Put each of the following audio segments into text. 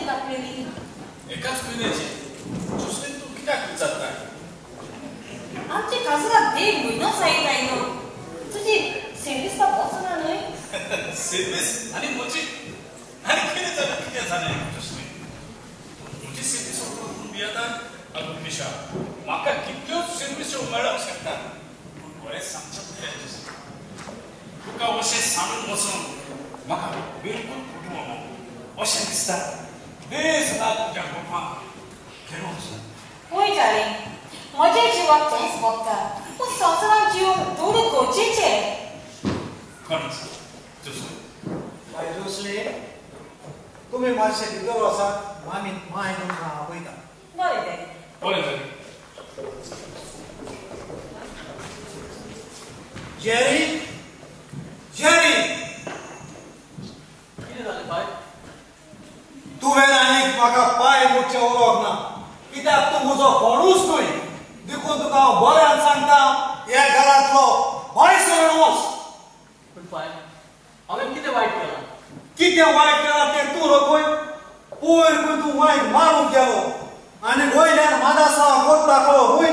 घातलेली. एकाच महिन्याची दुसरी तू कित्याक विचारताय? आमचे काजरात देव म्हयनो जायत आयलो. तुझी सर्विस का वचना न्हय? सर्विस आणि म्हजी आनी कितें जालें दुसरी? म्हजी सर्विस सोडून बियातात आगो पिशा. म्हाका कितल्योच सर्विस्यो मेळोंक शकतात. पूण बरें सांगचें पडलें दिसता. तुका अशें सांगून वचून म्हाका बिलकूल कुटूंब अशें दिसता. बेस ना तुज्या गोपाक गेलो वचून. होय जाले. म्हज्या जिवाक तेंच भोगता. पूण संवसारांत जिवन थोडें गरजेचें. खरेंच दुसरी. बाय जोसले, तुम्ही मातशें भितर वचात. मामी माय म्हणून आपयता. बरें तें. बरें जालें. जेरी, जेरी, कितें जालें बाय? तुवें आनीक म्हाका पांय मुडचे उलोवप ना. कित्याक तूं म्हजो कोणूच न्हय. देखून तुका हांव बऱ्यान सांगता, ह्या घरांतलो भायर सरून वच. पूण बाय, हांवें कितें वायट केलां? कितें वायट केलां तें तूं रोखय. पयर पळय तूं मांयक मारूंक गेलो आनी वयल्यान मादासां कोत्ता कळो हुंय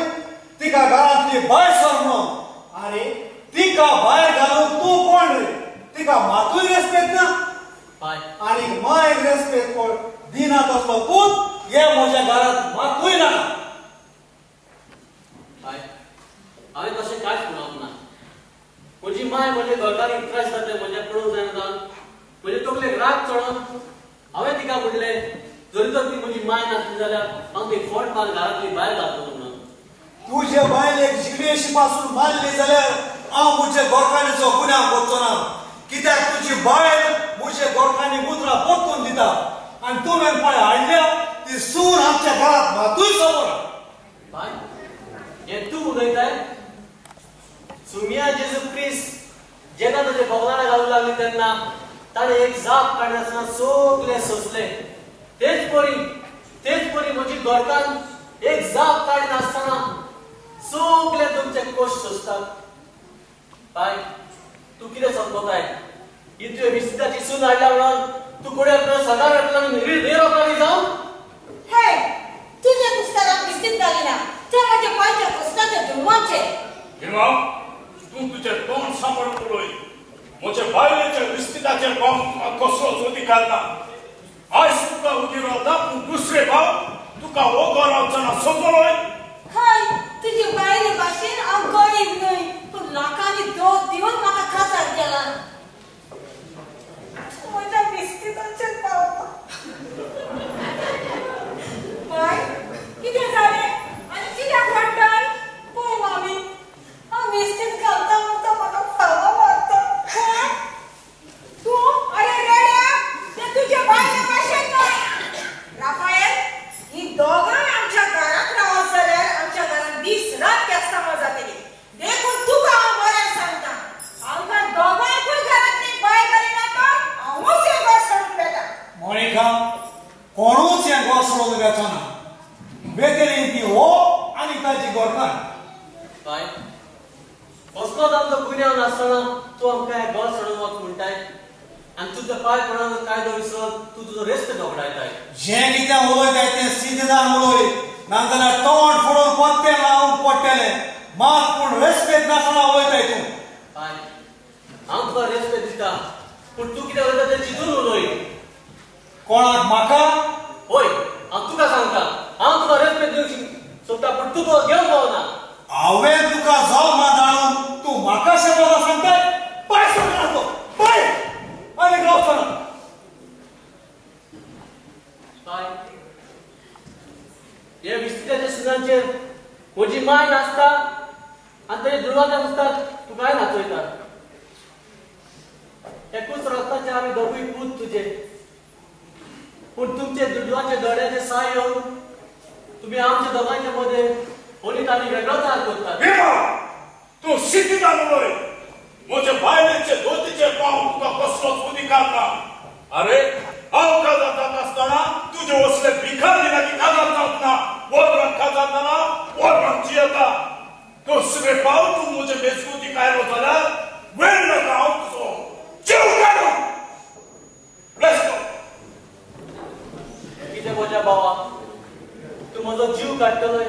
तिका घरांतली भायर सर म्हणून. आरे तिका भायर घालूंक तूं कोण रे? तिका मातूय रेस्पेद ना. बाय, आनी मांयक रेस्पेद कोण दिना तसलो पूत हे म्हज्या घरांत मातूय ना. बाय, हांवें तशें कांयच म्हणप ना. म्हजी माय म्हजे घरकारीक त्रास जातले म्हज्या पळोवंक जायना. म्हजे तकलेक राग चडोन हांवें तिका म्हणलें, जरी तर ती म्हजी माय नासली जाल्यार हांव ती फोट मारून घरांतली भायर घालतलो म्हणून. तुजे बायलेक जिवेशी पासून मारली जाल्यार हांव म्हज्या गोरकाणीचो गुन्यांव करचो ना. कित्याक तुजी बायल म्हज्या गोरकांनी मुद्रा परतून दिता आनी तुवें पळय हाडल्या ती सून आमच्या घरांत मातूय समोर. बाय, हें तूं उलयताय? सुमिया जेजू क्रिस्त जेन्ना ताचे बोगदाणें घालूंक लागली तेन्ना ताणें एक जाप काडली आसतना सगळें सोंसलें. तेच परी म्हजी गोरकान एक जाप काडीत आसतना सगळे तुमचे कश्ट सोंसतात. बाय, तूं कितें समजताय? ही तुवें विस्ताची सून हाडल्या म्हणून तू कोणे सदा वेटला निरोपारी जावन? हे, तुझ्या पुस्तकात विस्तीत घालिना. ते म्हजे पांयच्या पुस्तकाचे दुर्वांचे. गिरवाव, तू तुजें तोंड सांबाळून उलय. म्हज्या बायलेच्या विस्तिताचेर पावून कसलोच अधिकार ना. आयज तुका उगी रावता पूण दुसरे भाव तुका वगो रावचना समजलोय? हाय, तुजी बायले भाशेन हांव गरीब न्हय. पूण लोकांनी दोग दिवन म्हाका खासार केला. म्हज्या विस्तिताचेर पावता. बाय, कितें जालें आनी कित्याक रडटाय? पळय मामी, हांव विस्तीत घालता म्हणटा म्हाका फावो मारता. तूं अरे रेड्या, तें तुजे बायले भाशेन न्हय. राफाएल, ही दोगांय आमच्या घरांत रावत जाल्यार आमच्या घरांत दीस रात केस्तांव जातली. देखून तुका हांव बरें सांगता, आमकां दोगांयकूय घरांतली भायर घालिना तर हांवूच हें घर सोडून वेता. मोनिका, कोणूच हें घर सोडून वचना. वेगळी ती हो आनी ताची गोरकां. बाय, कसलोच आमचो गुन्यांव नासतना तूं आमकां हें घर सोडून वच म्हणटाय आनी तुजो पांय पडून कायदो विसरून तूं तुजो रेस्त दोगडायताय. जें कितें उलयताय तें सिदेदान उलय. नाजाल्यार तोंड फोडून पत्तें लावूंक पडटलें. मात पूण रेस्पेद नासतना उलयताय तूं. बाय, हांव तुका रेस्पेद दिता पूण तूं कितें उलयता तें चिंतून उलय. कोणाक म्हाका? होय, हांव तुका सांगता. हांव तुका रेस्पेद दिवंक सोदता पूण तूं तो घेवंक पावना. हांवें तुका जल्मांत हाडून तूं म्हाका शब्द सांगताय? पांय सोडना तो, पांय आनी रावचो ना. बाय, हे विस्तिताच्या सुनांचेर म्हजी माय नाचता आनी ताचे दुर्वांच्या पुस्ताक तूं काय नाचयता. एकूच रक्ताचे आमी दोगूय पूत तुजे. पूण तुमचे दुडवाचे दोड्याचे साय येवन तुम्ही आमच्या दोगांच्या मध्ये होलीत आनी वेगळो तयार करतात. तू सिद्धिदान उलय. म्हज्या बायलेचे दोतीचेर पावून तुका कसलोच अधिकार ना. अरे, हांव काजार जाता आसतना तुजे असले भिकारी लागीं काजार जावंक ना. वरांक काजार जाना, वरांक जियेता. दुसरे पावल तूं म्हजे मेजगुतीक आयलो जाल्यार वेळ नाका हांव तुजो जीव काडूं. तुझ्या म्हज्या भावा तू म्हजो जीव काडटलोय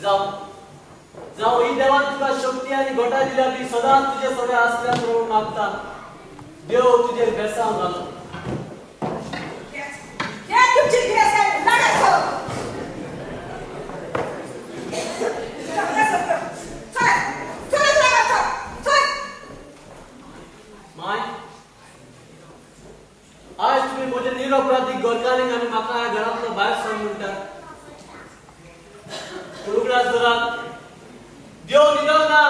जावं ही देवान तुका शक्ती आनी घोटां दिल्या ती सदांच तुजे सोबे आसल्या म्हणून मागता देव तुजेर बेसांव घालो माय आज तुम्ही म्हज्या निरपराधी गोरकांनीक आनी म्हाका ह्या घरांतलो भायर सर म्हणटात उगडास जोरात देव निदवना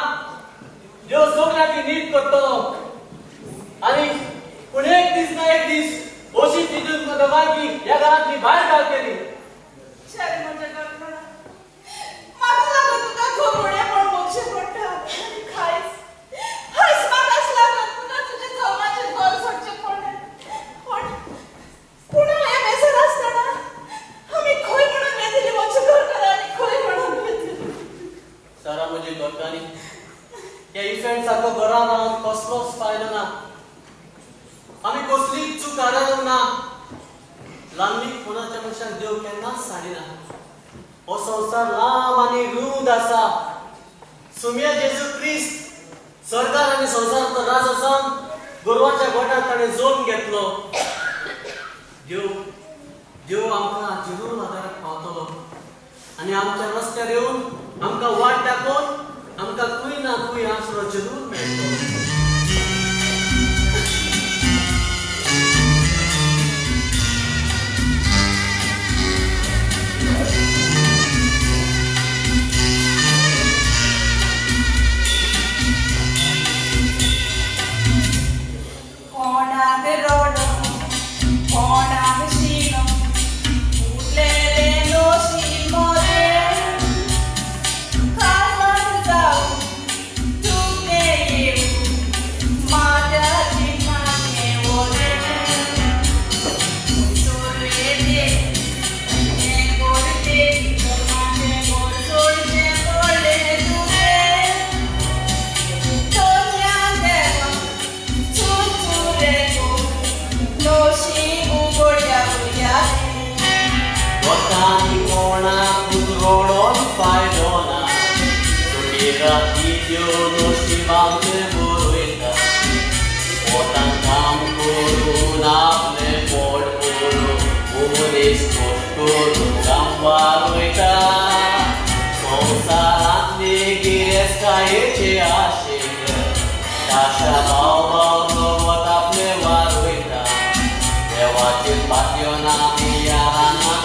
देव सगळ्यांक नीट करतलो आनी पूण एक दीस ना एक दीस अशी तितून की ह्या घरांतली भायर घालतली शाळे म्हणजे करणार म्हाका लागत तुका घोमोड्या पण मोक्षे पडटा आनी खायस हयस म्हाकाच लागत तुका तुजे जमाचे घर सोडचे पडले पूण हांवें बेजार आसतना आमी खंय म्हणून येतली मोक्षे घर करा आनी खंय म्हणून येतली सारा म्हजी गोरकांनी ह्या इफेंट सारको घरान रावन कसलोच फायदो ना आमी कसलीच चूक हाडूंक ना लांबी कोणाच्या मनशाक देव केन्नाच साडिना हो संवसार लांब आनी रूंद आसा सुम्या जेजू क्रिस्त सरकार आनी संवसाराचो राज आसन गोरवाच्या गोठांत ताणें जोडून घेतलो देव आमकां जरूर आदाराक पावतलो आनी आमच्या रस्त्यार येवन आमकां वाट दाखोवन आमकां खंय ना खंय आसरो जरूर मेळटलो Dewaci patio nami yarana